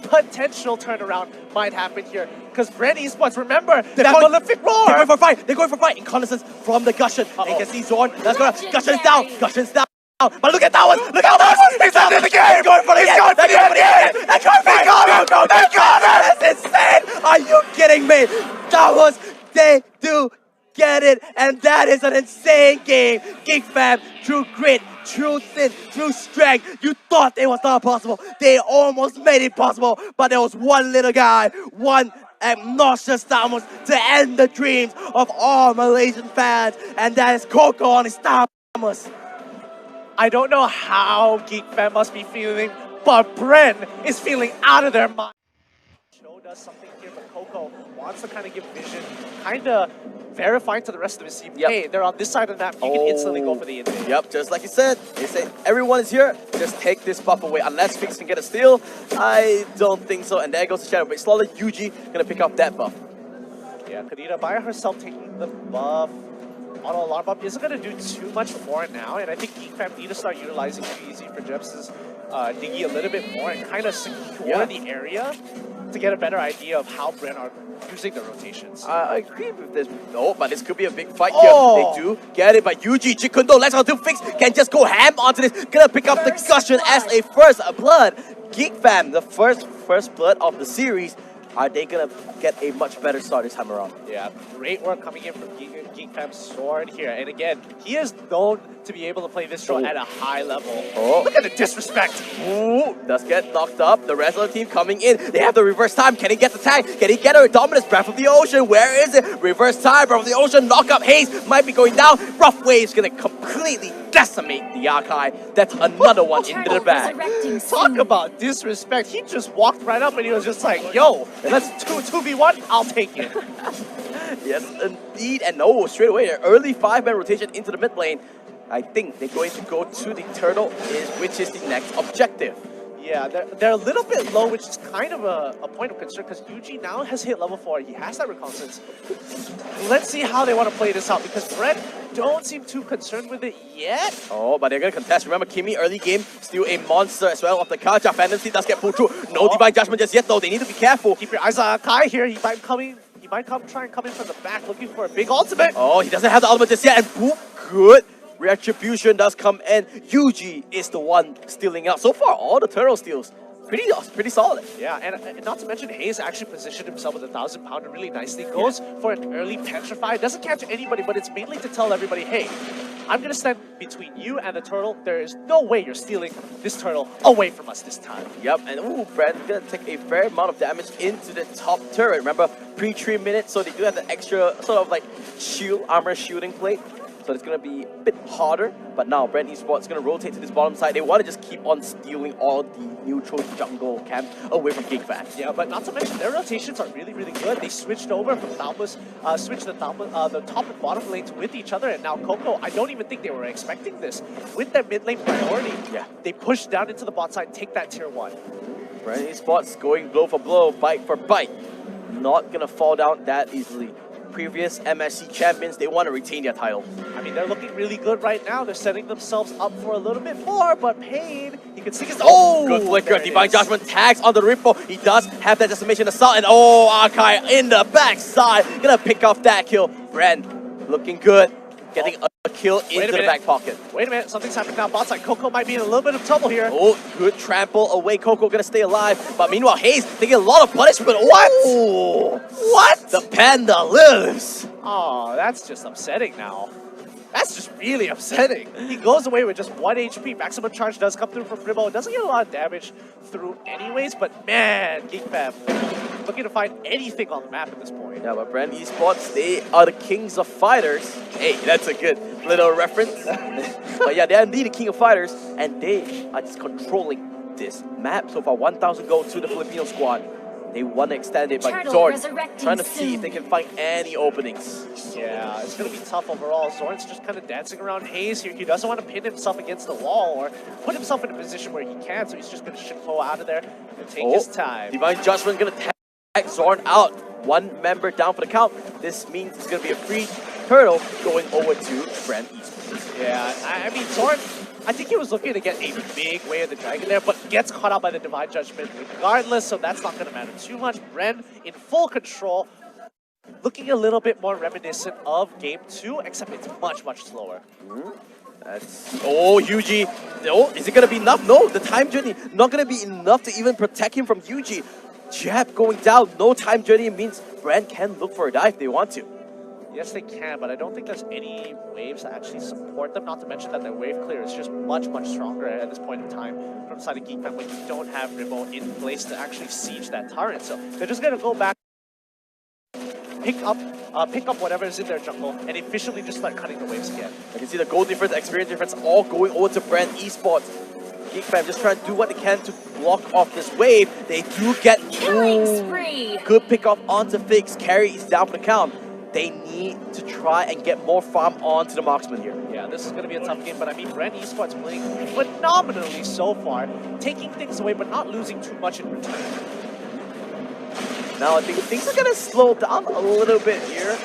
potential turnaround might happen here. Because Brand Esports, remember that prolific roar! They're going for fight! They're going for fight! Reconnaissance from the Gusion. You can see Zorn. That's gonna Gusion's down! Gusion's down! But look at that one! Look at that one! He's out of the game! He's going for the end! They're going for the end! They got it! That's insane! Are you kidding me? That was... They do get it! And that is an insane game! GeekFam, through grit, through sin, through strength, you thought it was not possible. They almost made it possible, but there was one little guy, one obnoxious Thamus to end the dreams of all Malaysian fans, and that is Coco on his Thamus. I don't know how GeekFam must be feeling, but Bren is feeling out of their mind. Show does something here, but Coco wants to kind of give vision, kind of verifying to the rest of his team, hey, they're on this side of the map, you can instantly go for the invade. Yep, just like you said, they say everyone is here, just take this buff away. Unless Fix can get a steal, I don't think so. And there goes the Shadow. But slowly, Yuji gonna pick up that buff. Yeah, Kadena by herself taking the buff. Auto alarm buff isn't going to do too much for it now, and I think GeekFam need to start utilizing Easy for Jeps' Diggy a little bit more and kind of secure the area to get a better idea of how Bren are using the rotations. I agree with this. No, but this could be a big fight here. They do get it, but Yuji Chikundo, let's do Fix, can just go ham onto this. Gonna pick up the Gusion as a first blood. GeekFam, the first blood of the series. Are they gonna get a much better start this time around? Yeah, great work coming in from GeekFam's Sword here. And again, he is known to be able to play this role at a high level. Look at the disrespect. Ooh, does get knocked up. The rest of the team coming in. They have the reverse time. Can he get the tag? Can he get a dominance? Breath of the Ocean. Where is it? Reverse time. Breath of the Ocean. Knock up. Haze might be going down. Rough Wave's gonna completely decimate the Archive. That's another one into the bag. Talk about disrespect. He just walked right up and he was just like, yo, let's 2v1. I'll take it. Yes, indeed. And no, straight away, an early 5-man rotation into the mid lane. I think they're going to go to the turtle, which is the next objective. Yeah, they're a little bit low, which is kind of a point of concern because Yuji now has hit level 4. He has that reconnaissance. Let's see how they want to play this out because Brett don't seem too concerned with it yet. Oh, but they're going to contest. Remember, Kimi, early game, still a monster as well of the Kaja. Phantom Seed does get pulled through. No Divine Judgment just yet, though. They need to be careful. Keep your eyes on Kai here. He might try and come in from the back looking for a big ultimate. Oh, he doesn't have the ultimate just yet. And boop, good. Retribution does come in. Yuji is the one stealing out. So far, all the turtle steals. Pretty solid. Yeah, and not to mention, Hayes actually positioned himself with a 1,000-pounder really nicely. Goes for an early Petrify. Doesn't catch anybody, but it's mainly to tell everybody, hey, I'm going to stand between you and the turtle. There is no way you're stealing this turtle away from us this time. Yep, and ooh, Brand's going to take a fair amount of damage into the top turret. Remember, pre-3 minutes, so they do have the extra sort of like armor shielding plate. So it's going to be a bit harder, but now Brand Esports is going to rotate to this bottom side. They want to just keep on stealing all the neutral jungle camp away from GeekFam. Yeah, but not to mention their rotations are really, really good. They switched over from Thaumos, switched the top and bottom lanes with each other, and now Coco, I don't even think they were expecting this. With their mid lane priority, they push down into the bot side, take that tier 1. Brand Esports going blow for blow, bite for bite. Not going to fall down that easily. Previous MSC champions, they want to retain their title. I mean, they're looking really good right now. They're setting themselves up for a little bit more, but Pain, he can see his... good flicker. Divine Judgment tags on the Ripple. He does have that decimation assault, and Arkai in the backside. Gonna pick off that kill. Bren looking good. Getting a kill into the back pocket. Wait a minute, something's happening now. Bot side, Coco might be in a little bit of trouble here. Oh, good trample away. Coco gonna stay alive. But meanwhile, Hayes taking a lot of punishment. What? What? The panda lives. Oh, that's just upsetting now. That's just really upsetting. He goes away with just 1 HP. Maximum charge does come through from Fribble. Doesn't get a lot of damage through anyways, but man, GeekFam looking to find anything on the map at this point. Yeah, but Brand Esports, they are the kings of fighters. Hey, that's a good little reference. But yeah, they are indeed the king of fighters, and they are just controlling this map. So far, 1,000 gold to the Filipino squad. They want to extend it by Zorn, trying to see if they can find any openings. Yeah, it's going to be tough overall. Zorn's just kind of dancing around Hayes here. He doesn't want to pin himself against the wall or put himself in a position where he can, so he's just going to ship-po out of there and take his time. Divine Judgment going to tag Zorn out. One member down for the count. This means it's going to be a free turtle going over to Brand Esports. Yeah, I mean, Zorn I think he was looking to get a big Way of the Dragon there, but gets caught out by the Divine Judgment regardless, so that's not going to matter too much. Ren in full control, looking a little bit more reminiscent of Game 2, except it's much, much slower. That's... Oh, Yuji. Oh, is it going to be enough? No, the time journey not going to be enough to even protect him from Yuji. Jab going down, no time journey means Brand can look for a dive if they want to. Yes, they can, but I don't think there's any waves that actually support them, not to mention that their wave clear is just much, much stronger at this point in time from side of GeekFam when you don't have Ribbo in place to actually siege that turret. So they're just going to go back, pick up whatever is in their jungle, and efficiently just start cutting the waves again. I can see the goal difference, experience difference all going over to Brand Esports. GeekFam just trying to do what they can to block off this wave. They do get good pick off onto Fix. Carry is down for the count. They need to try and get more farm onto the marksman here. Yeah, this is going to be a tough game, but I mean, Brand Esports playing phenomenally so far, taking things away but not losing too much in return. Now I think things are going to slow down a little bit here.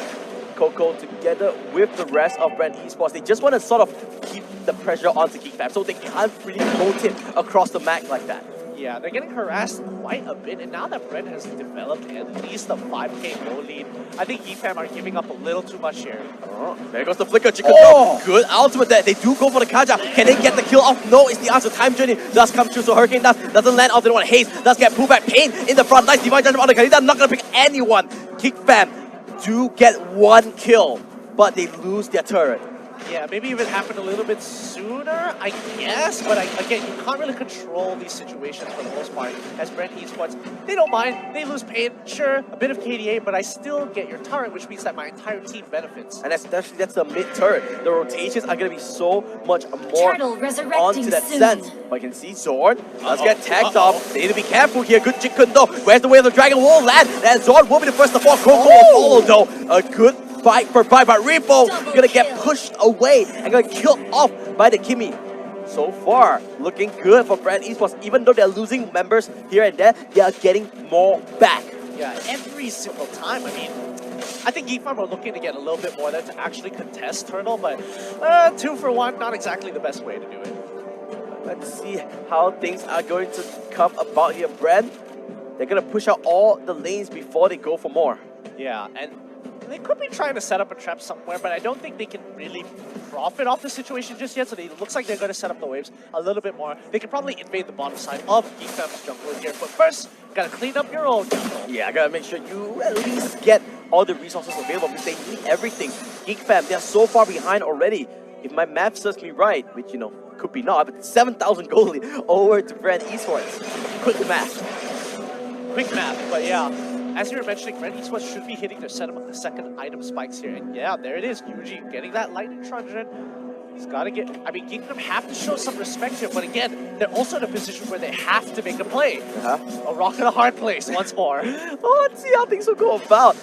Coco together with the rest of Brand Esports, they just want to sort of keep the pressure onto GeekFam, so they can't really rotate across the map like that. Yeah, they're getting harassed quite a bit, and now that Brand has developed at least a 5k goal lead, I think GeekFam are giving up a little too much here. Oh, there goes the flicker, Chicken Dog. Good ultimate there. They do go for the Kaja. Can they get the kill off? No, it's the answer. Time journey does come true, so Hurricane doesn't land off. They don't want haste. Does get pullback. Pain in the front. Nice Divine Judgment on the Kalita. Not going to pick anyone. GeekFam do get one kill, but they lose their turret. Yeah, maybe even happened a little bit sooner, I guess. But again, you can't really control these situations for the most part. As Brand Esports, they don't mind. They lose pain, sure, a bit of KDA, but I still get your turret, which means that my entire team benefits. And especially that's the mid turret. The rotations are going to be so much more onto that sense. But you can see Zorn does get tagged off. They need to be careful here. Good Jikundo. Where's the Way of the Dragon? Will land. And Zorn will be the first to fall. Coco will follow though. A good fight for Bai, but Ribbo gonna get pushed away and gonna killed off by the Kimi. So far, looking good for Brand Esports. Even though they're losing members here and there, they are getting more back. Yeah, every single time. I mean, I think GeekFam are looking to get a little bit more there to actually contest Turtle, but 2 for 1, not exactly the best way to do it. Let's see how things are going to come about here. Brand, they're gonna push out all the lanes before they go for more. Yeah, and they could be trying to set up a trap somewhere, but I don't think they can really profit off the situation just yet, so it looks like they're going to set up the waves a little bit more. They can probably invade the bottom side of GeekFam's jungle here, but first, gotta clean up your own jungle. Yeah, I gotta make sure you at least get all the resources available, because they need everything. GeekFam, they're so far behind already. If my math serves me right, which, you know, could be not, but 7,000 gold lead over to Brand Esports. Quick math, but yeah. As you were mentioning, Brand Esports should be hitting their second item spikes here. And yeah, there it is. Yuji getting that Lightning Truncheon. He's got to get... I mean, GeekFam have to show some respect here. But again, they're also in a position where they have to make a play. A rock in a hard place once more. Oh, let's see how things will go about.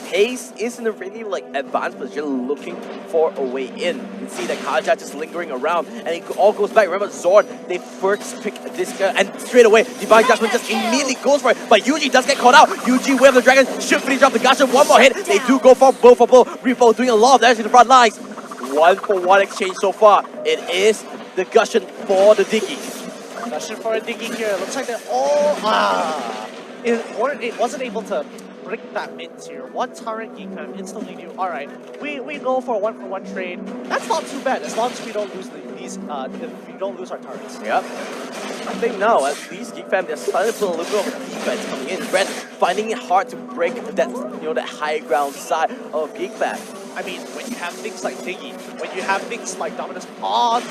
Pace is in a really advanced position looking for a way in. You can see that Kaja just lingering around and it all goes back. Remember Zorn, they first pick this guy and straight away Divine Judgment just immediately goes for it. But Yuji does get caught out. Yuji, Way of the Dragon, should finish off the Gasha. One more hit. They do go for blow for blow. Ribbo doing a lot of damage in the front lines. 1-for-1 exchange so far. It is the Gushen for the Diggy. Gushen for a Diggy here. Looks like they're all... It wasn't able to break that mid tier. One turret, GeekFam instantly knew, alright, we go for a 1-for-1 trade. That's not too bad, as long as we don't lose if we don't lose our turrets. Yep. I think now, at least GeekFam, they're starting to put a little bit of defense coming in. Brand finding it hard to break that, that high ground side of GeekFam. I mean, when you have things like Diggy, when you have things like Dominus on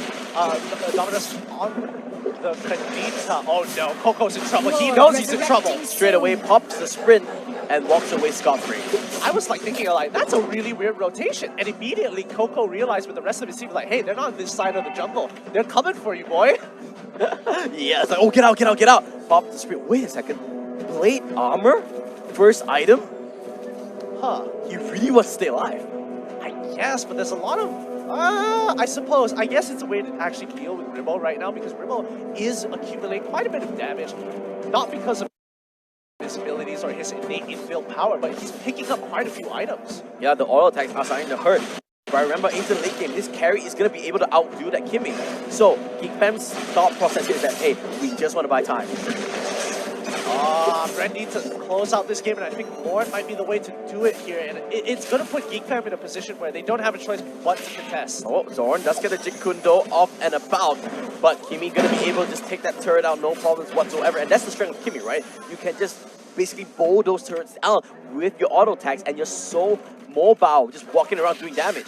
the Kadita, oh no, Coco's in trouble. He knows he's in trouble. Straight away pops the sprint and walks away scot-free. I was thinking that's a really weird rotation. And immediately Coco realized with the rest of his team, hey, they're not on this side of the jungle. They're coming for you, boy. Yeah, it's like, oh, get out. Pop the sprint. Wait a second. Plate armor? First item? Huh. He really wants to stay alive. I guess, but there's a lot of... I guess it's a way to actually deal with Ribbo right now, because Ribbo is accumulating quite a bit of damage. Not because of his abilities or his innate inbuilt power, but he's picking up quite a few items. Yeah, the auto attacks are starting to hurt. But remember, into the late game, this carry is going to be able to outdo that Kimmy. So, GeekFam's thought process here is that, hey, we just want to buy time. Brent needs to close out this game, and I think Lord might be the way to do it here. And it's going to put GeekFam in a position where they don't have a choice but to contest. Oh, Zorn does get the Jikundo off and about, but Kimmy going to be able to just take that turret out, no problems whatsoever. And that's the strength of Kimmy, right? You can just basically bowl those turrets down with your auto attacks, and you're so mobile, just walking around doing damage.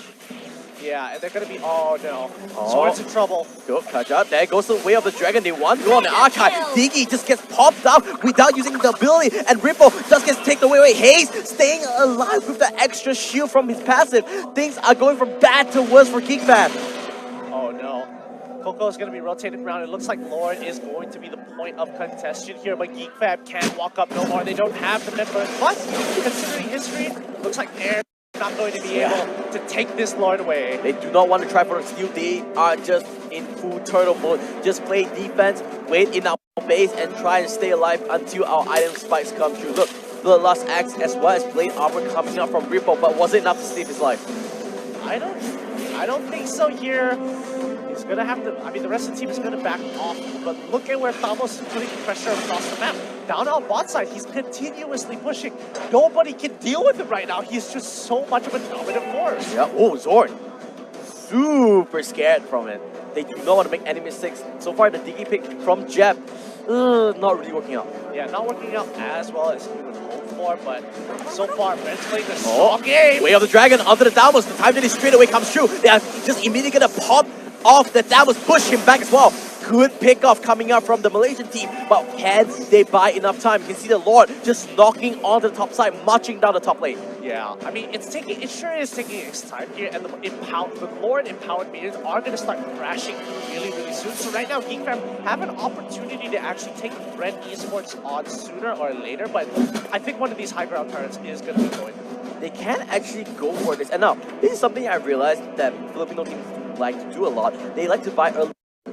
Yeah, and they're going to be, oh no, Oh. Zorn's in trouble. Good catch up. There goes the way of the dragon. They want to go on the archive. Diggy just gets popped up without using the ability, and Ripple just gets taken away. Wait, Hayes staying alive with the extra shield from his passive. Things are going from bad to worse for GeekFam. Oh no. Coco is going to be rotated around. It looks like Lord is going to be the point of contention here, but GeekFam can't walk up no more. They don't have the members. But considering history, looks like they're not going to be able to take this Lord away. They do not want to try for the steal. They are just in full turtle mode. Just play defense, wait in our base, and try to stay alive until our item spikes come through. Look, the last axe as well as blade armor coming out from Ripple, but was it enough to save his life? I don't think so here. He's gonna have to, I mean, the rest of the team is gonna back off, but look at where Thamos is putting pressure across the map. Down on bot side, he's continuously pushing. Nobody can deal with him right now. He's just so much of a dominant force. Yeah, oh, Zorn. Super scared from it. They do not want to make any mistakes. So far, the Diggy pick from Jeb, not really working out. Yeah, not working out as well as he would hope for, but so far, Brent's playing a strong game. Way of the dragon onto the Damos. The time that is straight away comes true. They are just immediately gonna pop off the Damos, push him back as well. Good pickoff coming out from the Malaysian team, but can they buy enough time? You can see the Lord just knocking onto the top side, marching down the top lane. Yeah, I mean, it sure is taking its time here, and the Lord empowered minions are going to start crashing really, really soon. So right now, GeekFam have an opportunity to actually take Red Esports on sooner or later, but I think one of these high ground turrets is going to be going. They can actually go for this. And now, this is something I realized that Filipino teams like to do a lot. They like to buy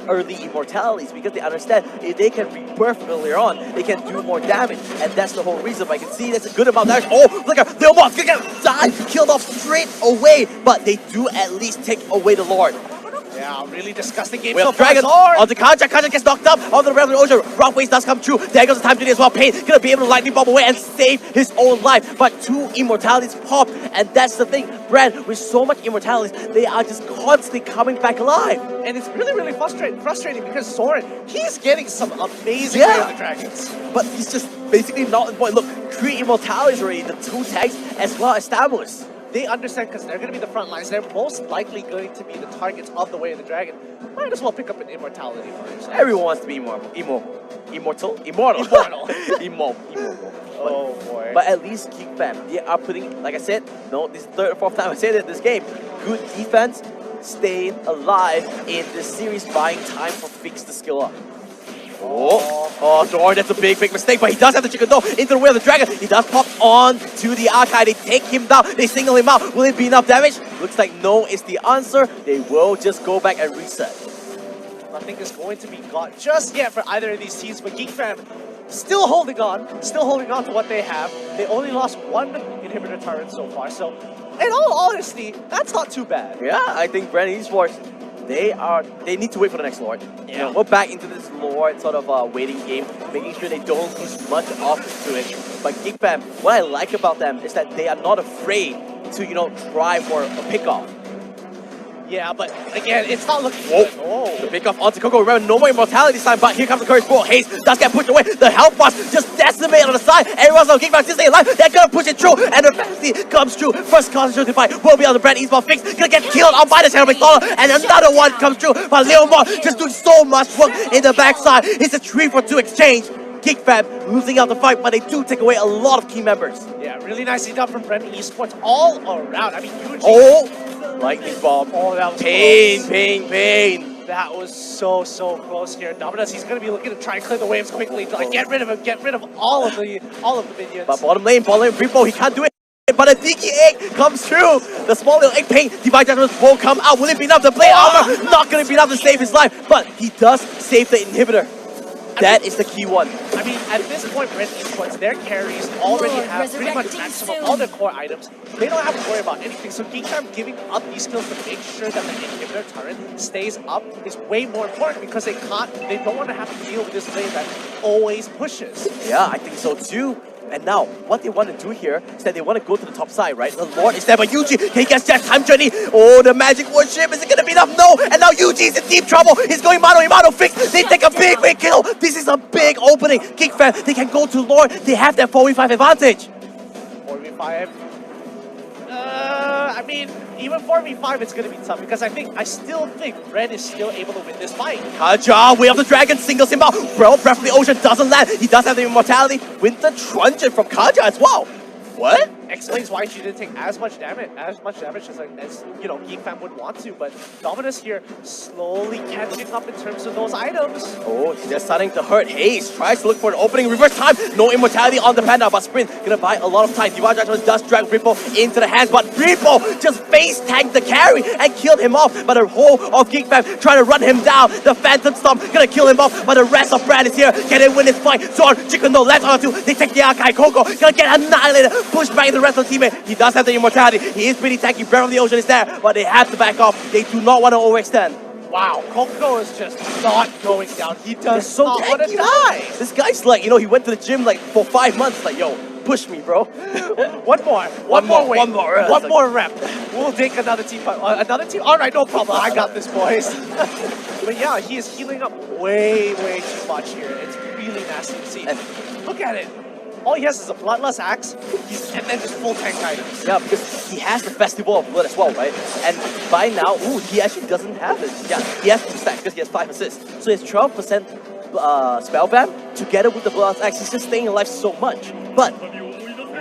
early immortalities because they understand if they can rebirth earlier on, they can do more damage, and that's the whole reason. But I can see that's a good amount of damage. Oh, look at Leomorph's gonna get died, killed off straight away, but they do at least take away the Lord. Yeah, really disgusting game. We So have Dragon far. onto Kanja. Kanja gets knocked up onto the Rebel Ocean. Rockways does come true. There goes the time to do as well. Pain gonna be able to lightning bomb away and save his own life. But 2 immortalities pop, and that's the thing. Brand, with so much immortalities, they are just constantly coming back alive. And it's really, really frustrating because Soren, he's getting some amazing Yeah. Way of the Dragons. But he's just basically not in point. Look, 3 immortalities already. The 2 tags as well as Stamos. They understand because they're going to be the front lines. They're most likely going to be the targets of the Way of the Dragon. Might as well pick up an immortality for yourself. Everyone wants to be immortal. Immortal. Oh boy. But at least GeekFam, they are putting, like I said, no, this is the 3rd or 4th time I said it in this game. Good defense, staying alive in this series, buying time for Fix to skill up. Oh, Zorn, that's a big mistake, but he does have the chicken though into the way of the dragon. He does pop on to the archive. They take him down, they single him out. Will it be enough damage? Looks like no is the answer. They will just go back and reset. Nothing is going to be got just yet for either of these teams, but GeekFam still holding on to what they have. They only lost 1 inhibitor turret so far, so in all honesty, that's not too bad. Yeah, I think Brand Esports, they need to wait for the next Lord. Yeah. You know, we're back into this Lord sort of waiting game, making sure they don't lose much off to it. But GeekFam, what I like about them is that they are not afraid to, you know, try for a pickoff. Yeah, but again, it's not looking Whoa. good. Oh. The pickoff onto Coco. Remember, no more immortality this time, but here comes the Courage Ball. Hayes does get pushed away. The health bar just decimated on the side. Everyone's on GeekFam to stay alive. They're gonna push it through, and the fantasy comes through. First concentration fight will be on the Brand Esports Fix. Gonna get killed on by the Shadow McDonald, and another one comes through. But Leomorph just doing so much work in the backside. It's a 3-for-2 exchange. GeekFam losing out the fight, but they do take away a lot of key members. Yeah, really nicely done from Brent Esports all around. I mean, huge. Oh! Lightning bomb. Oh, that was Pain, close. pain. That was so close here. Dominus, he's going to be looking to try and clear the waves quickly. Like, get rid of him, get rid of all of the minions. But bottom lane, Repo, he can't do it. But a Diggy egg comes through. The small little egg pain. Divine Judgment won't come out. Will it be enough to play armor? Not going to be enough to save his life. But he does save the inhibitor. That is the key one. I mean, at this point, Red Esports, their carries already Lord, have pretty much resurrecting maximum soon. all their core items. They don't have to worry about anything. So GeekFam giving up these skills to make sure that the inhibitor turret stays up is way more important because they don't want to have to deal with this lane that always pushes. Yeah, I think so too. And now, what they want to do here is that they want to go to the top side, right? The Lord is there, but Yuji, he gets that time journey. Oh, the magic warship, is it going to be enough? No! And now Yuji's in deep trouble. He's going mano fix. They take a big kill. This is a big opening. GeekFam, they can go to Lord. They have that 4v5 advantage. 4v5. I mean, even 4v5, it's going to be tough because I still think Red is still able to win this fight. Kaja, Way of the Dragon, singles him out. Bro, Breath of the Ocean doesn't land. He does have the immortality. Winter Truncheon from Kaja as well. What? Explains why she didn't take as much damage as you know GeekFam would want to, but Dominus here slowly catching up in terms of those items. Oh, they're starting to hurt. Haze tries to look for an opening. Reverse time. No immortality on the Panda, but Sprint gonna buy a lot of time. Divine Judgment does drag Ripple into the hands, but Ripple just face tanked the carry and killed him off. But the whole of GeekFam trying to run him down. The Phantom Stomp gonna kill him off, but the rest of Brand is here. Can they win this fight? Zorn, Chicken No, left on two. They take the Akai. Coco gonna get annihilated. Push back the rest of the teammate. He does have the immortality. He is pretty tanky. Breath of the Ocean is there, but they have to back off. They do not want to overextend. Wow, Coco is just not going down. He does So not want to tanky. die. This guy's like, you know, he went to the gym like for 5 months. Like, yo, push me, bro. One more weight. one more. One more rep. We'll take another team fight. Another team? All right, no problem. I got this, boys. But yeah, he is healing up way too much here. It's really nasty to see. Look at it. All he has is a Bloodlust Axe, and then just full tank items. Yeah, because he has the Festival of Blood as well, right? And by now, he actually doesn't have it. Yeah, he has 2 stacks because he has 5 assists. So his 12% spell ban, together with the Bloodlust Axe, he's just staying alive so much. But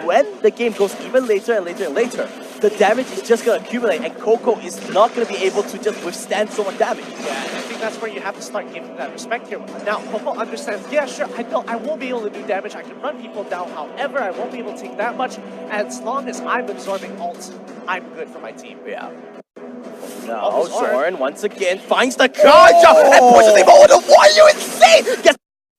when the game goes even later and later, the damage is just going to accumulate, and Coco is not going to be able to just withstand so much damage. Yeah, and I think that's where you have to start giving that respect here. Now, Coco understands, yeah, sure, I won't be able to do damage. I can run people down. However, I won't be able to take that much. As long as I'm absorbing ults, I'm good for my team. Yeah. Now, Zorn. Zorn once again finds the Kaja and pushes him over the wall. Are you insane? Gets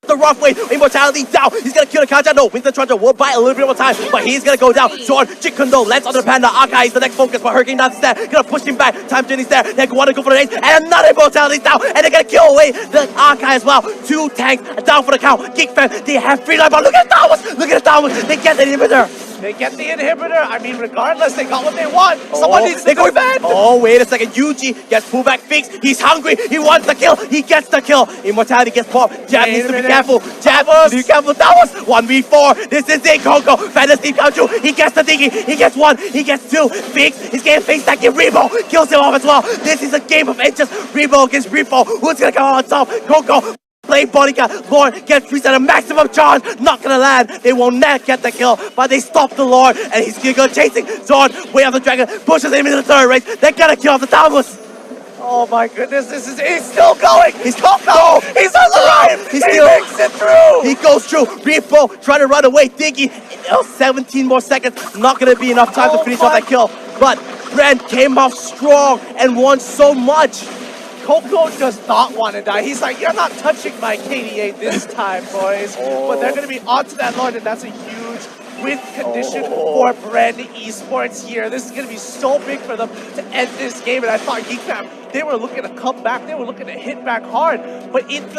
the rough way, immortality down. He's gonna kill the Kaja. No, Winter Truncheon will buy a little bit more time, but he's gonna go down. Zorn, Jikundo lands on the Panda. Akai is the next focus, but Hurricane Dance is there. Gonna push him back. Time Journey's there. They want to go for the race, and another immortality down, and they're gonna kill away the Akai as well. 2 tanks down for the count. GeekFam, they have free life, but look at Thomas. Look at Thomas. They get the inhibitor. They get the inhibitor. I mean, regardless, they got what they want. Someone needs to defend. Oh, wait a second. Yuji gets pulled back fix. He's hungry. He wants the kill. He gets the kill. Immortality gets popped. Jab needs to be careful. Jab, be careful. That was 1v4. This is it, Coco. Fantasy come true. He gets the Diggy. He gets 1. He gets 2. Fix. He's getting face back in Rebo. Kills him off as well. This is a game of inches. Rebo against Rebo. Who's gonna come out on top? Coco. Play bodyguard. Lord gets freeze at a maximum charge. Not gonna land. They will not get the kill, but they stop the Lord, and he's gonna go chasing. Zorn, Way of the Dragon, pushes him into the third race. They're gonna kill off the Thomas. Oh my goodness, he's still going. He's top now. He's alive. He makes it through. He goes through. Repo trying to run away. Diggy, 17 more seconds. Not gonna be enough time to finish off that kill. But Brent came off strong and won so much. Coco does not want to die. He's like, you're not touching my KDA this time, boys. But they're going to be onto that Lord, and that's a huge win condition for Brand Esports here. This is going to be so big for them to end this game, and I thought GeekFam, they were looking to come back. They were looking to hit back hard, but in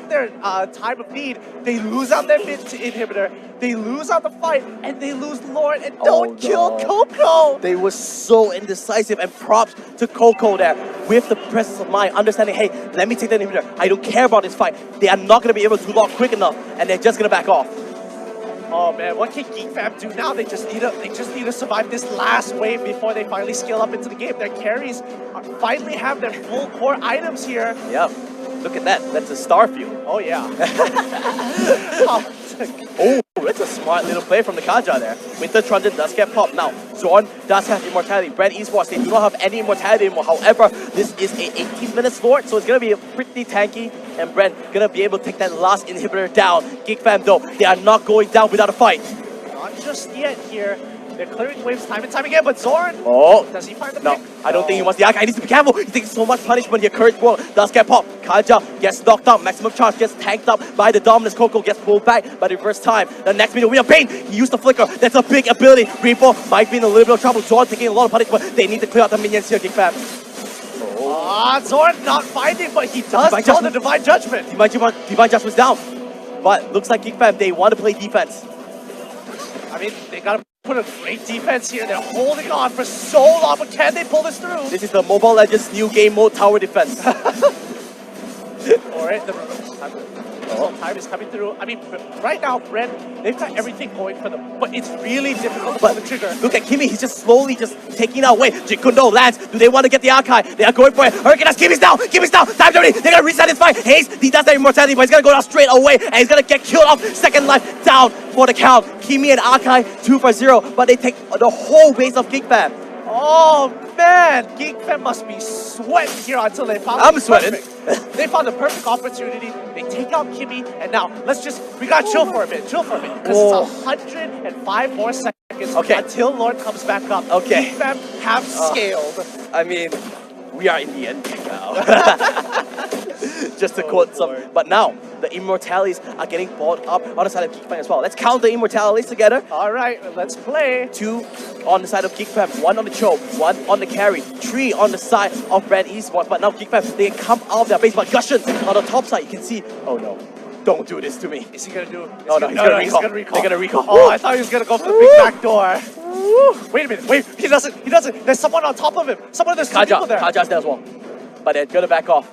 their time of need, they lose out their mid inhibitor, they lose out the fight, and they lose Lord and don't kill Coco. They were so indecisive, and props to Coco there with the presence of mind, understanding, hey, let me take that inhibitor. I don't care about this fight. They are not going to be able to lock quick enough, and they're just going to back off. Oh man, what can GeekFam do now? They just need to survive this last wave before they finally scale up into the game. Their carries finally have their full core items here. Yep. Look at that. That's a Starfield. Oh yeah. Oh, that's a smart little play from the Kaja there. Winter Truncheon does get popped. Now, Zorn does have immortality. Brand Esports, they do not have any immortality anymore. However, this is a 18-minute slot, so it's going to be pretty tanky. And Brand going to be able to take that last inhibitor down. GeekFam, though, they are not going down without a fight. Not just yet here. They're clearing waves time and time again, but Zorn, oh, does he find the no. pick? I don't think he wants the Archive. He needs to be careful. He's taking so much punishment here. Courage Ball does get popped. Kaja gets knocked out. Maximum Charge gets tanked up by the Dominus. Coco gets pulled back, but the first time. The next minute, we have Pain. He used the Flicker. That's a big ability. Reaper might be in a little bit of trouble. Zorn taking a lot of punishment. They need to clear out the minions here, Geek Fam. Zorn not finding, but he does call the Divine Judgment. Divine Judgment's down. But looks like Geek Fam, they want to play defense. I mean, they gotta put a great defense here. They're holding on for so long, but can they pull this through? This is the Mobile Legends new game mode tower defense. Alright, the time is coming through. I mean, right now, Brent, they've got everything going for them, but it's really difficult to pull the trigger. Look at Kimmy, he's just slowly taking it away. Jikundo lands. Do they want to get the Archive? They are going for it. Hurricane has Kimmy's down. Kimmy's down. Time 30. They're going to reset his fight. Hayes, he does that immortality, but he's going to go down straight away, and he's going to get killed off. Second life down for the count. Kimmy and Archive 2 for 0, but they take the whole base of Geek Fam. Oh man, Geek Fam must be sweating here until they found I'm sweating. They found the perfect opportunity. They take out Kimmy, and now we gotta chill for a bit, because it's 105 more seconds until Lord comes back up. Okay. Geek Fam have scaled. I mean, we are in the end now. Just to quote some. But now, the Immortalities are getting bought up on the side of Geek Fam as well. Let's count the Immortalities together. Alright, let's play. 2 on the side of Geek Fam, 1 on the choke, 1 on the carry, 3 on the side of Brand Esports. But now Geek Fam, they can come out of their base. But Gushin on the top side, you can see, oh no, don't do this to me. Is he gonna do? No, he's gonna recall. They're gonna recall. Oh, I thought he was gonna go for the big back door. Wait a minute, he doesn't. There's someone on top of him. There's two people there. Kaja's there as well. But they're gonna back off.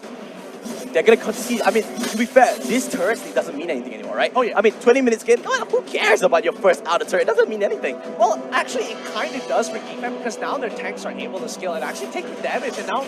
They're gonna concede. I mean, to be fair, this turret doesn't mean anything anymore, right? Oh yeah. I mean, 20 minutes game, who cares about your first outer turret? It doesn't mean anything. Well, actually, it kind of does for Geek Fam, because now their tanks are able to scale and actually take the damage, and now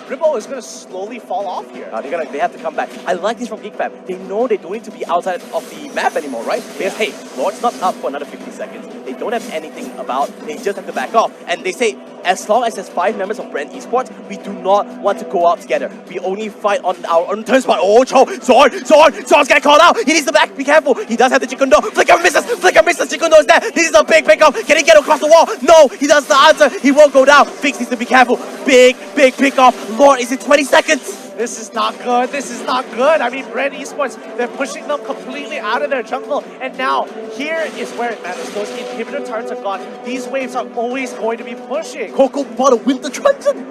Ribbo is gonna slowly fall off here. They have to come back. I like this from Geek Fam. They know they don't need to be outside of the map anymore, right? Because hey, Lord's not up for another 50 seconds. They don't have anything about. They just have to back off. And they say, as long as there's 5 members of Brand Esports, we do not want to go out together. We only fight on our own terms. But oh, Zorn's getting called out. He needs to back. Be careful. He does have the Jikundo. Flicker misses. Jikundo is there. This is a big pickup. Can he get across the wall? No, he does the answer. He won't go down. Fix needs to be careful. Big pickup. Lord is in 20 seconds. This is not good. I mean, Brand Esports, they're pushing them completely out of their jungle. And now, here is where it matters. Those inhibitor turrets are gone. These waves are always going to be pushing. Coco bought a Winter Truncheon.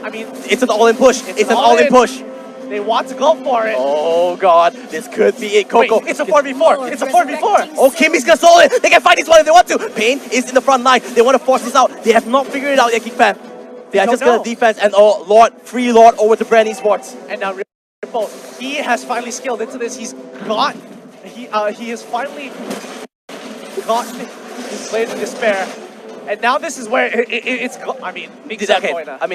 I mean, it's an all-in push. It's an all-in push. They want to go for it. Oh god, this could be it. Coco. Wait, it's a 4v4. It's a 4v4. Oh, Kimmy's gonna solo it. They can fight this one if they want to. Pain is in the front line. They want to force this out. They have not figured it out yet, Geek Fam. They are just gonna defense and free Lord over to Brand Esports. And now Ripple, he has finally scaled into this. He has finally gotten his blade of despair. And now this is where I mean,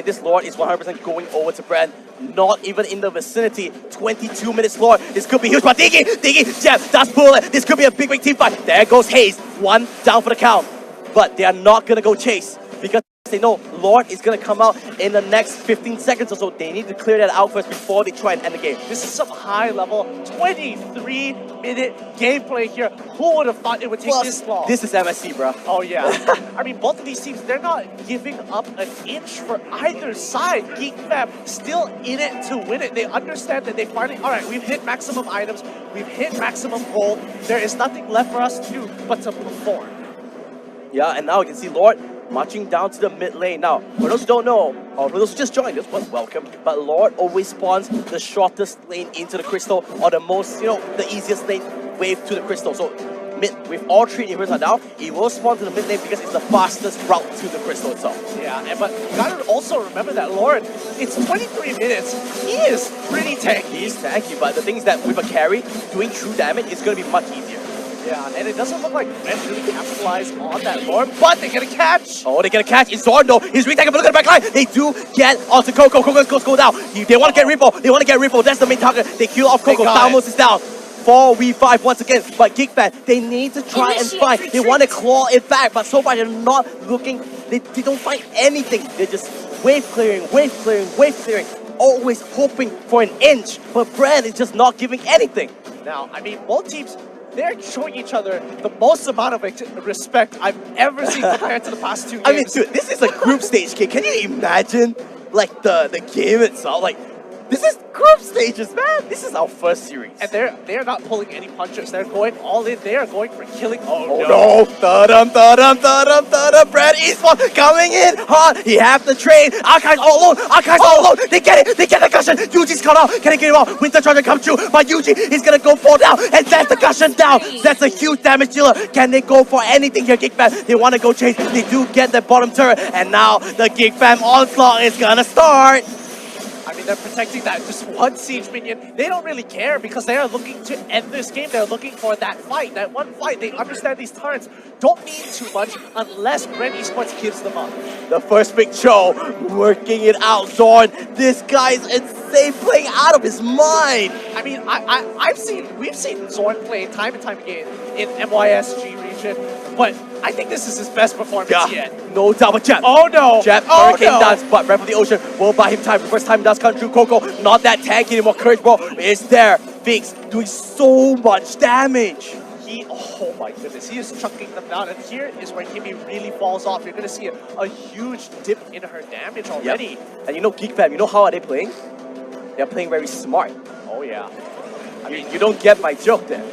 this Lord is 100% going over to Brand. Not even in the vicinity. 22 minutes Lord. This could be huge. But Diggy, jab, does pull it. This could be a big team fight. There goes Hayes. 1 down for the count. But they are not gonna go chase because they know Lord is gonna come out in the next 15 seconds or so. They need to clear that out first before they try and end the game. This is some high level 23-minute gameplay here. Who would have thought it would take this long? This is MSC, bro. Oh yeah. I mean, both of these teams, they're not giving up an inch for either side. Geek Fam still in it to win it. They understand that they finally, alright, we've hit maximum items, we've hit maximum gold. There is nothing left for us to do but to perform. Yeah, and now you can see Lord marching down to the mid lane. Now, for those who don't know, or for those who just joined us, well, welcome. But Lord always spawns the shortest lane into the crystal, or the most, the easiest lane wave to the crystal. So, with all 3 inhibitors are down, it will spawn to the mid lane because it's the fastest route to the crystal itself. Yeah, but you gotta also remember that Lord, it's 23 minutes. He is pretty tanky. He's tanky, but the thing is that with a carry, doing true damage is going to be much easier. Yeah, and it doesn't look like Red really capitalized on that Lord, but they're gonna catch! Oh, they're gonna catch. It's Zorn though. He's retaking, but look at the back line. They do get onto Coco. Coco's goes go down. They want to get Ripple. That's the main target. They kill off Coco. Thalmos is down. 4v5 once again. But Geek Fam, they need to try and fight. They want to claw it back, but so far they're not looking. They don't find anything. They're just wave clearing. Always hoping for an inch, but Brand is just not giving anything. Now, I mean, both teams, they're showing each other the most amount of respect I've ever seen compared to the past 2 games. I mean, dude, this is a group stage game. Can you imagine, like, the game itself? Like, this is group stages, man. This is our first series. And they're not pulling any punches. They're going all in. They are going for killing. Oh no! Ta-dum, ta-dum, ta-dum, ta-dum. Brad Eastman coming in hard. He have the train. Archives all alone. Archives all alone. They get it. They get the cushion. Yuji's caught out. Can he get him out? Winter Charger comes through. But Yuji is gonna go fall down and that's the cushion down. That's a huge damage dealer. Can they go for anything here, Geek Fam? They want to go chase. They do get the bottom turret, and now the Geek Fam onslaught is gonna start. I mean, they're protecting that just one siege minion. They don't really care because they are looking to end this game. They're looking for that fight, that one fight. They understand these turrets don't mean too much unless Ren Esports gives them up. The first big show, working it out, Zorn. This guy's insane, playing out of his mind. I mean, we've seen Zorn play time and time again in MYSG region, but I think this is his best performance yet. No doubt, but Jab. Oh no! Jab, Hurricane dance, but Breath of the Ocean will buy him time. First time does come through. Coco, not that tanky anymore. Courage Ball is there. Fix doing so much damage. Oh my goodness, he is chunking them down, and here is where Kimi really falls off. You're going to see a huge dip in her damage already. Yep. And you know, Geek Fam, you know how are they playing? They're playing very smart. Oh yeah. I mean, you don't get my joke there.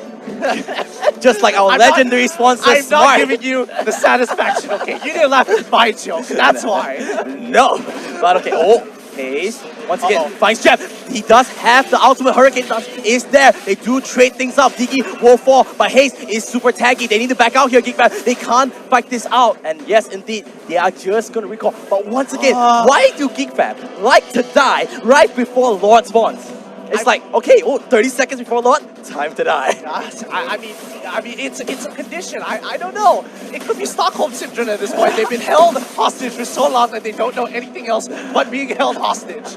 Just like our legendary sponsor, I'm Smart. not giving you the satisfaction, okay? You didn't laugh at my joke, that's why. No. But okay, Haze, once again, finds Jab. He does have the ultimate Hurricane dance. Is there. They do trade things up. Diggy will fall, but Haze is super tanky. They need to back out here, Geek Fam. They can't fight this out. And yes, indeed, they are just going to recall. But once again, why do Geek Fam like to die right before Lord spawns? It's like, okay, 30 seconds before Lord, time to die. I mean, it's a condition. I don't know. It could be Stockholm Syndrome at this point. They've been held hostage for so long that they don't know anything else but being held hostage.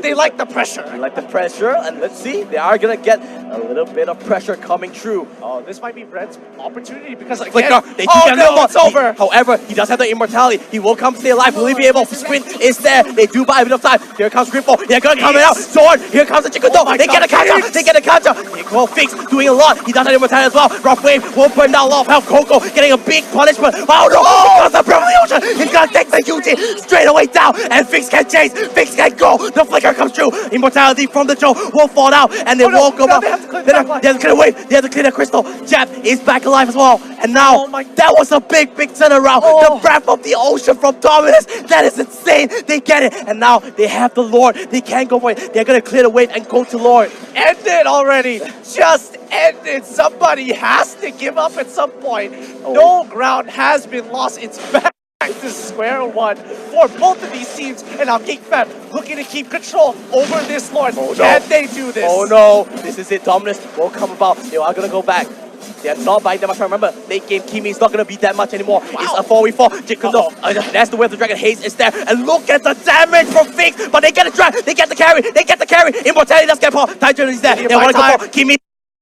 They like the pressure. They like the pressure, and let's see, they are gonna get a little bit of pressure coming through. Oh, this might be Brent's opportunity because again, Flicker, they do get a little more. It's over. However, he does have the immortality. He will come stay alive. Will he be able to sprint? Is there? They do buy a bit of time. Here comes Grippo. They're gonna come out. Sword. Here comes the Chikudo. They get a counter. They get a counter. Nicole Fix doing a lot. He does have immortality as well. Rough Wave will burn down a lot of health. Coco getting a big punishment. Oh no! Because the Breath of the Ocean. He's gonna take the Yuji straight away down, and Fix can chase. Fix can go. The flicker comes through. Immortality from the Joe will fall out, and they won't go back. They have to clear the wave. They have to clear the crystal. Jab is back alive as well. And now, that was a big turnaround. The Breath of the Ocean from Dominus. That is insane. They get it. And now they have the Lord. They can't go for it. They're going to clear the wave and go to Lord. End it already. Just end it. Somebody has to give up at some point. No ground has been lost. It's back to square one for both of these teams. And now Geek Fam looking to keep control over this Lord. Can they do this? Oh no. This is it. Dominus will come about. They are going to go back. They are not buying that much. Remember, late game Kimi is not going to be that much anymore. It's a 4v4. Jikundo, that's the way the Dragon Haze is there. And look at the damage from Fix. But they get a drag. They get the carry. They get the carry. Immortality does get power. Tiger is there. They want to go for Kimi.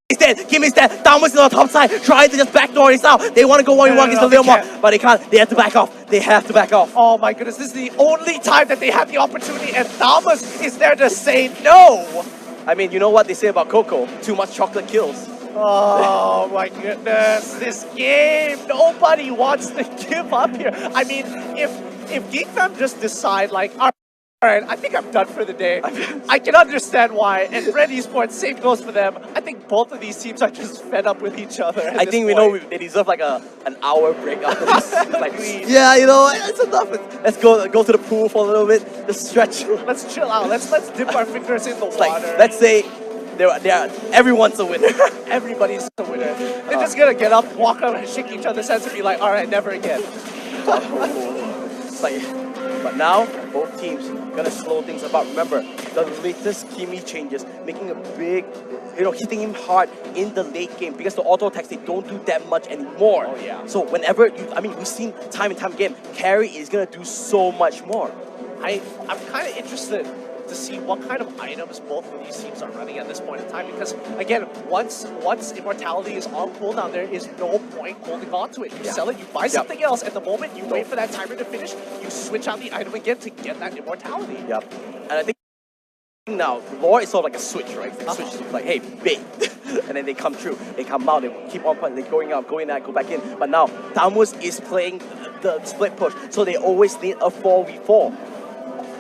He's dead. Kimi's dead. Downwards on the top side. Trying to just backdoor this out. They want to go 1v1 against the Leomar. But they can't. They have to back off. They have to back off. Oh my goodness. This is the only time that they have the opportunity. And Thomas is there to say no. I mean, you know what they say about Coco? Too much chocolate kills. Oh my goodness, this game, nobody wants to give up here. I mean, if Geek Fam just decide like, all right, I think I'm done for the day. I can understand why, and Red Esports, same goes for them. I think both of these teams are just fed up with each other. I think we know they deserve like an hour break after this. Like, yeah, you know, it's enough. Let's go to the pool for a little bit, just stretch. Let's chill out. Let's dip our fingers in the water. Like, let's say everyone's a winner. Everybody's a winner. They're just gonna get up, walk up, and shake each other's hands and be like, all right, never again. It's like, but now both teams gonna slow things up. Remember, the latest Kimi changes, making a big, hitting him hard in the late game because the auto attacks, they don't do that much anymore. Oh yeah. So whenever we've seen time and time again, carry is gonna do so much more. I'm kind of interested to see what kind of items both of these teams are running at this point in time, because again, once Immortality is on cooldown, there is no point holding on to it. You sell it, you buy something else, and the moment you wait for that timer to finish, you switch out the item again to get that Immortality. Yep. And I think now, Lore is sort of like a switch, right? Switch is like, hey, bait. and then they come through. They come out, they keep on punching, they're going out, going out, go back in. But now, Damus is playing the split push, so they always need a 4v4.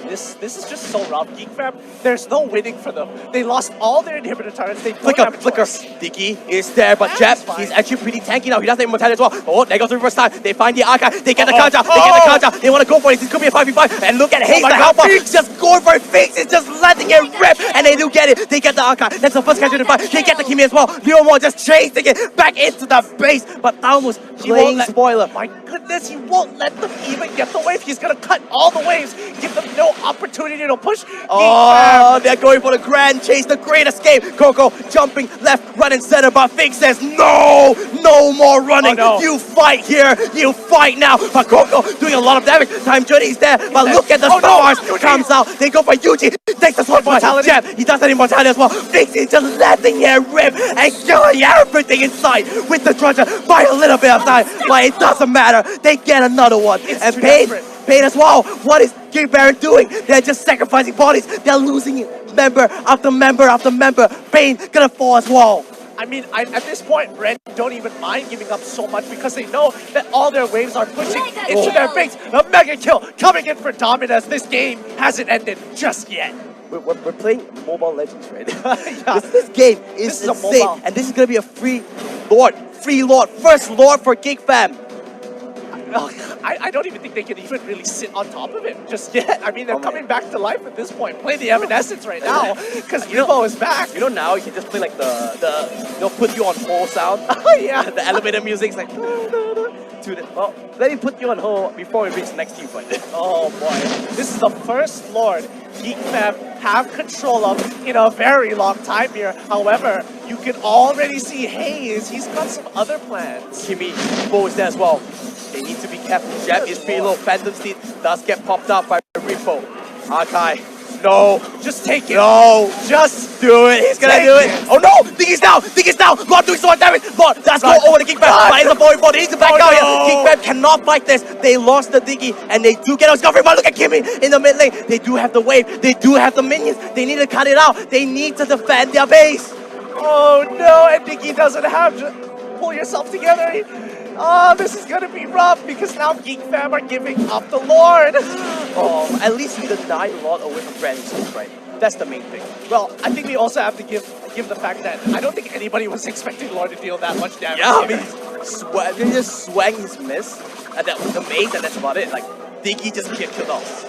This is just so rough. Geek Fam, there's no winning for them. They lost all their inhibitor turrets. They don't have a Flicker. choice. Diggy is there, but Jeb, he's actually pretty tanky now. He does the immortality as well. Oh, there goes the reverse time. They find the archive. They get the counter. They get the counter. They want to go for it. This could be a 5v5. And look at Hayes, the helper. Just going for it. Fix is just letting it rip. And they do get it. They get the archive. That's the first catch in the fight. They get the Kimi as well. Leo Moore just chasing it back into the base. But Damus playing spoiler. My goodness, he won't let them even get the wave. He's going to cut all the waves. Give them no opportunity to push. Oh, they're going for the grand chase, the great escape. Coco jumping left, running center, but Fink says, no more running. Oh, no. You fight here, you fight now. But Coco doing a lot of damage. Time Journey is there, but look at the stars. Comes out, they go for Yuji. Takes the sword mortality. Jab, he does that immortality as well. Fink is just letting it rip and killing everything inside with the Trudger by a little bit of time. But it doesn't matter. They get another one. And Pain as well. What is King Baron doing? They're just sacrificing bodies. They're losing member after member after member. Pain gonna fall as well. I mean, at this point, Ren don't even mind giving up so much because they know that all their waves are pushing into their base. A mega kill coming in for Dominus. This game hasn't ended just yet. We're playing Mobile Legends, right? Yeah. This game is insane. And this is gonna be a free lord. First lord for Geek Fam. I don't even think they can even really sit on top of him just yet. I mean, they're coming back to life at this point. Play the Evanescence right now because Yubo is back. You know, now you can just play like the put you on hold sound. Oh yeah, the elevator music's like well, let me put you on hold before we reach the next team fight. Oh boy, this is the first Lord Geek Fam have control of in a very long time here. However, you can already see Hayes. He's got some other plans. Kimi, Bo is there as well. They need to be careful. Jab is pretty low. Phantom Steed does get popped up by Repo. Arkai. No. Just take it. No. Just do it. He's gonna do it. Oh no! Diggy's down! Diggy's down! Lord doing so much damage! Lord, let's go over the King Fam. But it's a 4v4. They need to back out here. King Fam cannot fight this. They lost the Diggy and they do get out discovery. But look at Kimi in the mid lane. They do have the wave. They do have the minions. They need to cut it out. They need to defend their base. Oh no! And Diggy doesn't have to pull yourself together. Oh, this is gonna be rough because now Geek Fam are giving up the Lord. Oh, at least we denied Lord away from friends, right? That's the main thing. Well, I think we also have to give the fact that I don't think anybody was expecting Lord to deal that much damage. Yeah, I mean, they just swang his miss, and that was the maze, and that's about it. Like, Diggy just get killed off.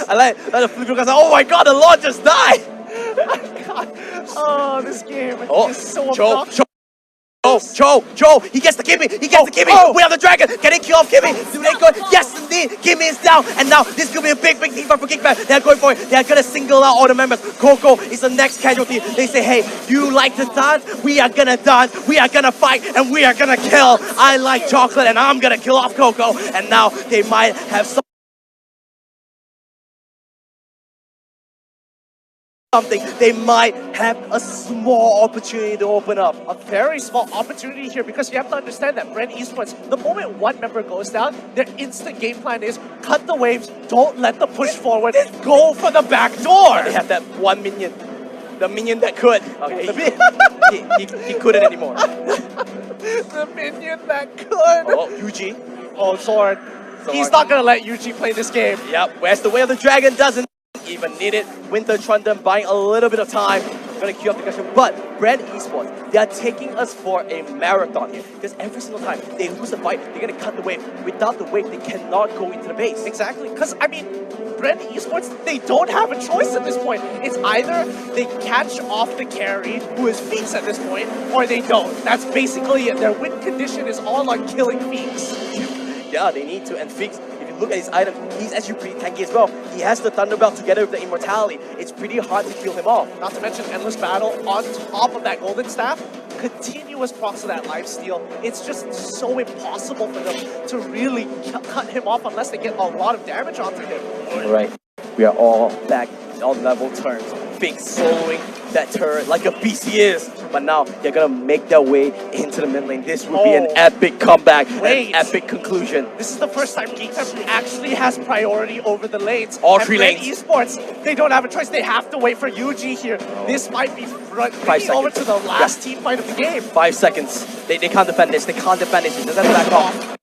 I like the flip because oh my god, the Lord just died. Oh, this game is so obnoxious. Joe, he gets the Kimi, We have the dragon, can they kill off Kimi? Do they go? Yes indeed, Kimi is down, and now this could be a big team fight for Geek Fam. They're going for it, they're gonna single out all the members. Coco is the next casualty. They say, hey, you like to dance? We are gonna dance, we are gonna fight, and we are gonna kill. I like chocolate, and I'm gonna kill off Coco. And now they might have something, they might have a small opportunity to open up. A very small opportunity here because you have to understand that Bren Esports, the moment one member goes down, their instant game plan is cut the waves, don't let them push forward, go for the back door. They have that one minion, the minion that could. Okay, he couldn't anymore. The minion that could. Oh, Yuji. Oh, Sword. He's not gonna let Yuji play this game. Yep, where's the way of the dragon? Doesn't even need it. Winter Trundle buying a little bit of time. Gonna queue up the question. But Brand Esports, they are taking us for a marathon here. Because every single time they lose the fight, they're gonna cut the wave. Without the wave, they cannot go into the base. Exactly. Because, I mean, Brand Esports, they don't have a choice at this point. It's either they catch off the carry, who is Feeks at this point, or they don't. That's basically it. Their win condition is all on killing Feeks. Yeah, they need to. And Feeks, look at his item, he's actually pretty tanky as well. He has the Thunderbelt together with the Immortality. It's pretty hard to kill him off. Not to mention Endless Battle on top of that Golden Staff. Continuous procs of that lifesteal. It's just so impossible for them to really cut him off unless they get a lot of damage onto him. Alright, we are all back on level terms. Feeks soloing that turret like a beast he is. but now they're gonna make their way into the mid lane. This would be an epic comeback, Wait. an epic conclusion. This is the first time GeekFam actually has priority over the lanes. All and three Red lanes. Esports, they don't have a choice. They have to wait for UG here. This might be bringing over to the last team fight of the game. 5 seconds. They can't defend this. They can't defend this. It doesn't back off.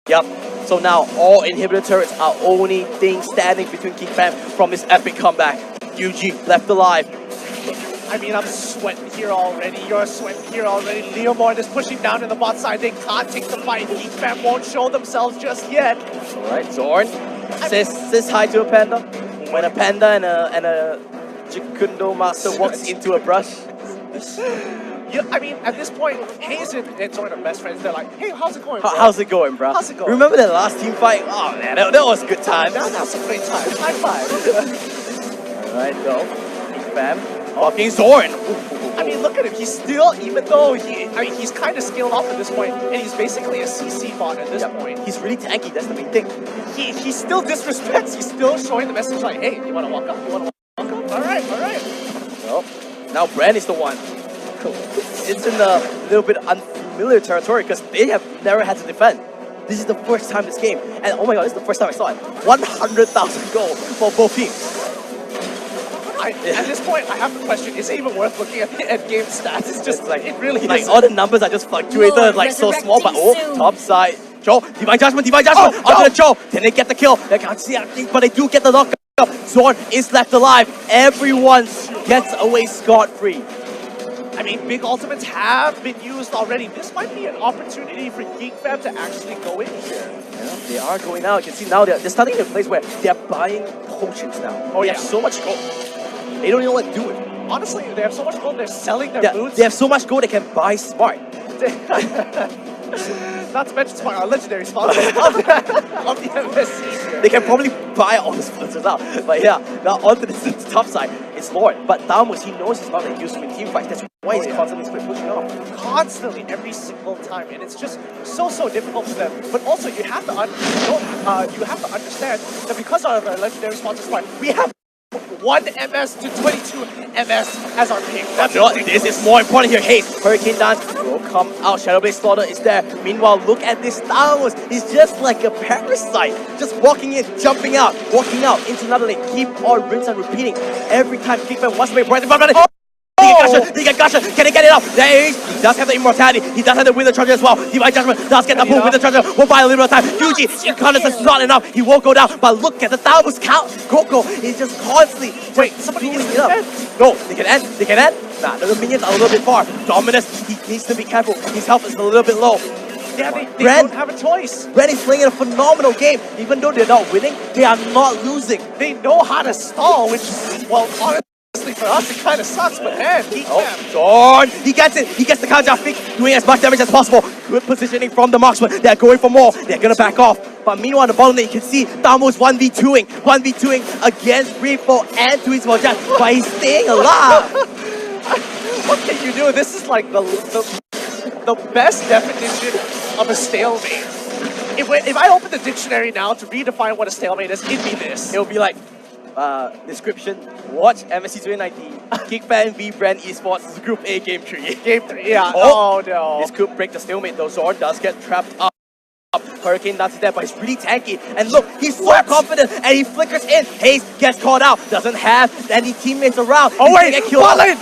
Yep. So now all inhibitor turrets are only thing standing between GeekFam from this epic comeback. UG left alive. I mean, I'm sweating here already. You're sweating here already. Leomord is pushing down in the bot side. They can't take the fight. GeekFam won't show themselves just yet. Alright, Zorn says hi to a panda. When a panda and a Jikundo master walks into a brush. Yeah, I mean, at this point, Hayes and Zorn are best friends. They're like, hey, how's it going, bro? How's it going, bro? How's it going? Remember that last team fight? Oh man, that was a good time. That was a great time. High five. Alright, go. Fam. Fucking Zorn. I mean, look at him. He's still, even though he's kind of scaled off at this point, and he's basically a CC bot at this point. He's really tanky. That's the main thing. He still disrespects. He's still showing the message like, hey, you want to walk up? You want to walk up? All right, all right. Well, now Brand is the one. It's in a little bit unfamiliar territory because they have never had to defend. This is the first time this game, and oh my god, this is the first time I saw it. 100,000 gold for both teams. At this point, I have to question, is it even worth looking at the end game stats? It's just like, it really like is. all the numbers are just fluctuated, like so small, but oh, top side. Joe, Divine Judgment, onto the Joe. Then they get the kill. They can't see anything, but they do get the knockout. Zorn is left alive. Everyone gets away scot-free. I mean, big ultimates have been used already. This might be an opportunity for GeekFam to actually go in here. Yeah, they are going out. You can see now they're starting in a place where they're buying potions now. Oh, they yeah. have so much gold. They don't know what to do with it. Honestly, they have so much gold, they're selling their boots. They have so much gold they can buy smart. Not to mention Smart, our legendary sponsor of the MSC here. They can probably buy all the sponsors out. But yeah, now onto the top side, it's Lord. But Damos, he knows he's not that used to in team fights. That's why he's constantly pushing off. Constantly, every single time, and it's just so difficult for them. But also, you have to understand that because of our legendary sponsor Smart, we have 1 MS to 22 MS as our pick. But no, this is more important here. Haste, Hurricane Dance will come out. Shadowblade Slaughter is there. Meanwhile, look at this Thanos. He's just like a parasite. Just walking in, jumping out, walking out into another lane. Keep on rinse and repeating. Every time Kickman wants to make bright. He can gush it. Can he get it up? There he is. He does have the immortality. He does have the Wither Charger as well. Divine Judgment does get the pull. Wither Charger will buy a little bit of time. Yuji, Incarnate is not enough. He won't go down. But look at the Thanos count. Coco is just constantly. Wait, somebody doing is it up. No, they can end. They can end. Nah, the minions are a little bit far. Dominus, he needs to be careful. His health is a little bit low. Yeah, they don't have a choice. Ren is playing a phenomenal game. Even though they're not winning, they are not losing. They know how to stall, which, well, honestly, for us, it kind of sucks, but man, Zorn! He gets it! He gets the counter pick, doing as much damage as possible. Good positioning from the marksman. They're going for more. They're gonna back off. But meanwhile, on the bottom lane, you can see Damos 1v2ing against Repo and Twinsmo Jet, but he's staying alive. What can you do? This is like the best definition of a stalemate. If I open the dictionary now to redefine what a stalemate is, it'd be this. It'll be like, description, watch MSC 2019, GeekFam v Brand Esports Group A Game 3. Game 3, yeah. Oh no. This could break the stalemate though. Zorn does get trapped up. Hurricane Dance is there, but he's really tanky. And look, he's so confident, and he flickers in. Hayes gets caught out, doesn't have any teammates around. Oh wait, bot lane!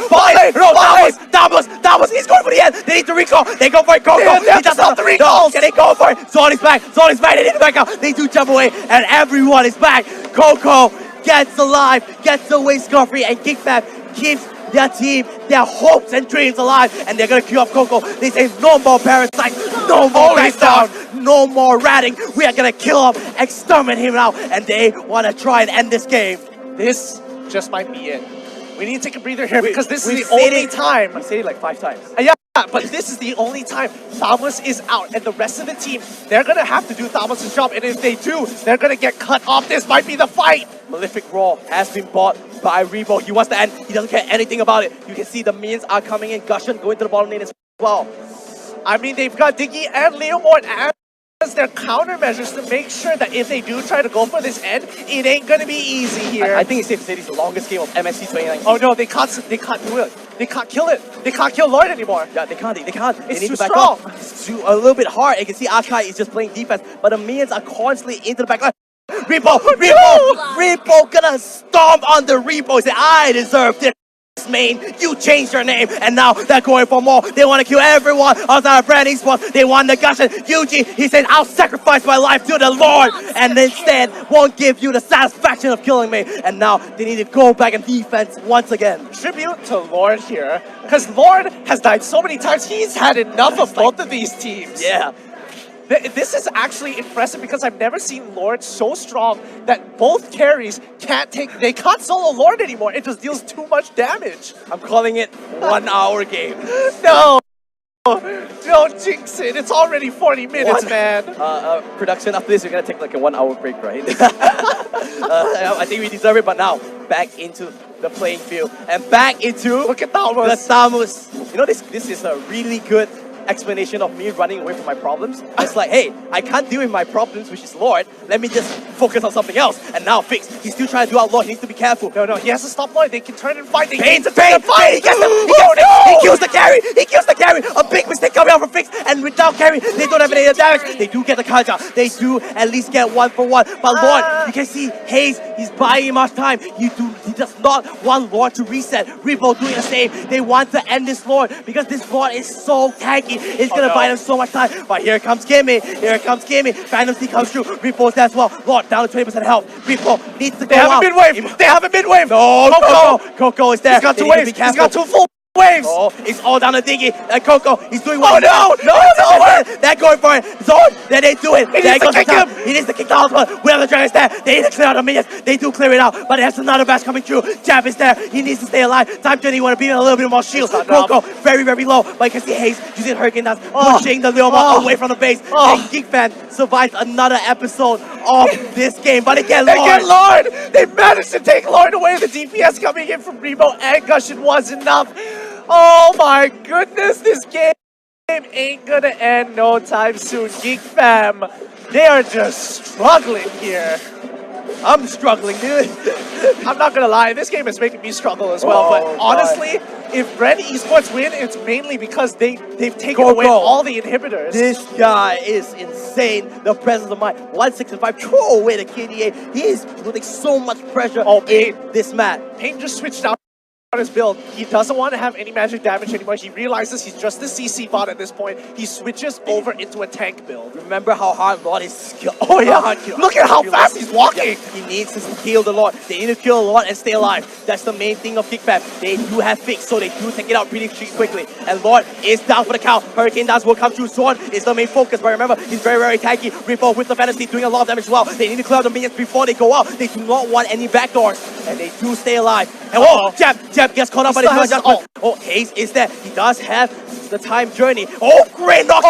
Damos, he's going for the end. They need to recall. They go for it. Go. He does not the recalls. Can they go for it? Zorn is back. They need to back out. They do jump away, and everyone is back. Coco gets alive, gets away scot-free, and GeekFam keeps their team, their hopes and dreams alive, and they're gonna queue up Coco. They say no more parasites, no more down, no more ratting. We are gonna kill him, exterminate him out, and they wanna try and end this game. This just might be it. We need to take a breather here because this is the only time. We said it like 5 times. Yeah, but this is the only time Thamus is out, and the rest of the team, they're gonna have to do Thamus' job, and if they do, they're gonna get cut off. This might be the fight. Malefic Raw has been bought by Rebo. He wants to end. He doesn't care anything about it. You can see the minions are coming in. Gushin going to the bottom lane as well. I mean, they've got Diggy and Leomord and their countermeasures to make sure that if they do try to go for this end, it ain't gonna be easy here. I think it's safe to say this is the longest game of MSC 2019. Oh no, they can't do it. They can't kill it. They can't kill Lord anymore. Yeah, they can't. They It's need too to back strong. up. It's a little bit hard. You can see Akai is just playing defense, but the minions are constantly into the back line. Repo gonna stomp on the Repo. Say, I deserve this. Main, you changed your name, and now they're going for more. They want to kill everyone outside of Brand Esports. They want the Gushin. Yuji, he said, I'll sacrifice my life to the Lord, and instead won't give you the satisfaction of killing me. And now they need to go back in defense once again. Tribute to Lord here, because Lord has died so many times. He's had enough of both of these teams. Yeah. This is actually impressive because I've never seen Lord so strong that both carries they can't solo Lord anymore. It just deals too much damage. I'm calling it 1 hour game. No! Don't jinx it. It's already 40 minutes, man. Production, after this, we're gonna take like a 1 hour break, right? I think we deserve it, but now, back into the playing field. And back into Look at that one. the Thamus. You know, this is a really good explanation of me running away from my problems. It's like, hey, I can't deal with my problems, which is Lord. Let me just focus on something else. And now Fix, he's still trying to do out Lord. He needs to be careful. No, he has to stop Lord. They can turn and fight. Pain to Pain! He gets him! He kills the carry! He kills the carry! A big mistake coming out from Fix, and without carry, they don't have any damage. They do get the counter. They do at least get 1 for 1. But Lord, you can see Hayes, he's buying much time. He does not want Lord to reset. Repo doing the same. They want to end this Lord because this Lord is so tanky. It's gonna buy them so much time. But here comes Kimmy. Here comes Kimmy. Phantom Sea comes through. Repo's there as well. Lord down to 20% health. Repo needs to go out. They haven't been wave. No, Coco is there. He's got two They need to waves. be careful. He's got two full waves. Oh, it's all down to Diggy. And Coco, he's doing well. Oh, no. They're going for it. Zord, then they do it. He There needs to goes the kick time. him. He needs to kick the ultimate. Wherever the dragon's there, they need to clear out the minions. They do clear it out, but there's another bash coming through. Jab is there. He needs to stay alive. Time Journey, you want to be a little bit more shield. Coco, very, very low. But you can see Hayes using Hurricane Dance, pushing the Leoma away from the base. And Geek Fan survived another episode of this game. But again, They Lord. get Lord. They managed to take Lord away. The DPS coming in from Remo and Gushin was enough. Oh my goodness, this game ain't gonna end no time soon. Geek Fam, they are just struggling here. I'm struggling, dude. I'm not gonna lie, this game is making me struggle as well. But God. honestly, if Red Esports win, it's mainly because they've taken away Go. all the inhibitors. This guy is insane. The presence of mind. 165, throw away the KDA. He is putting so much pressure in this match. Pain just switched out on his build. He doesn't want to have any magic damage anymore. He realizes he's just the CC bot at this point. He switches over into a tank build. Remember how hard Lord is skilled. Oh yeah, look at how fast he's walking. Yeah, he needs to kill the Lord. They need to kill the Lord and stay alive. That's the main thing of Kickback. They do have Fix, so they do take it out pretty quickly. And Lord is down for the count. Hurricane Dance will come through. Sword is the main focus, but remember, he's very, very tanky. Repo with the Fantasy doing a lot of damage as well. They need to clear out the minions before they go out. They do not want any backdoors, and they do stay alive. And whoa, Jab gets caught up by the adjustment. Oh, Hayes is there. He does have the time journey. Oh, great knock!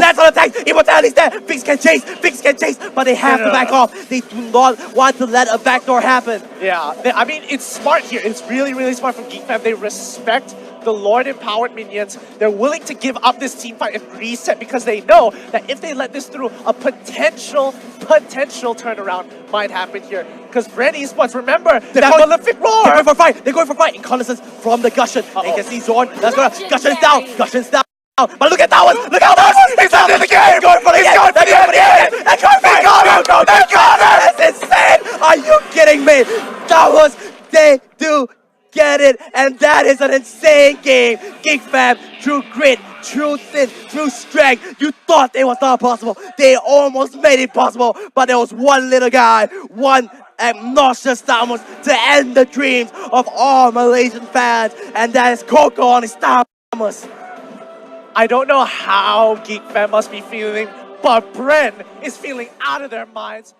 That's on attack. Immortality's there. Fix can chase, but they have to back off. They do not want to let a backdoor happen. Yeah, I mean, it's smart here. It's really, really smart from Geek Fam. They respect the Lord empowered minions. They're willing to give up this team fight and reset because they know that if they let this through, a potential turnaround might happen here. Because Brand Esports, remember that prolific roar. They're going for fight. Incontinence from the Gushin. You can see Zorn. That's gonna Gushin's down. But look at that one! Look how that one! He's out of the game! He's going for the end! They got it! That's insane! Are you kidding me? They do get it, and that is an insane game. Geek Fam, true grit, true sin, true strength. You thought it was not possible. They almost made it possible, but there was one little guy, one obnoxious Thamus to end the dreams of all Malaysian fans, and that is Coco on his Thamus. I don't know how Geek Fam must be feeling, but Bren is feeling out of their minds.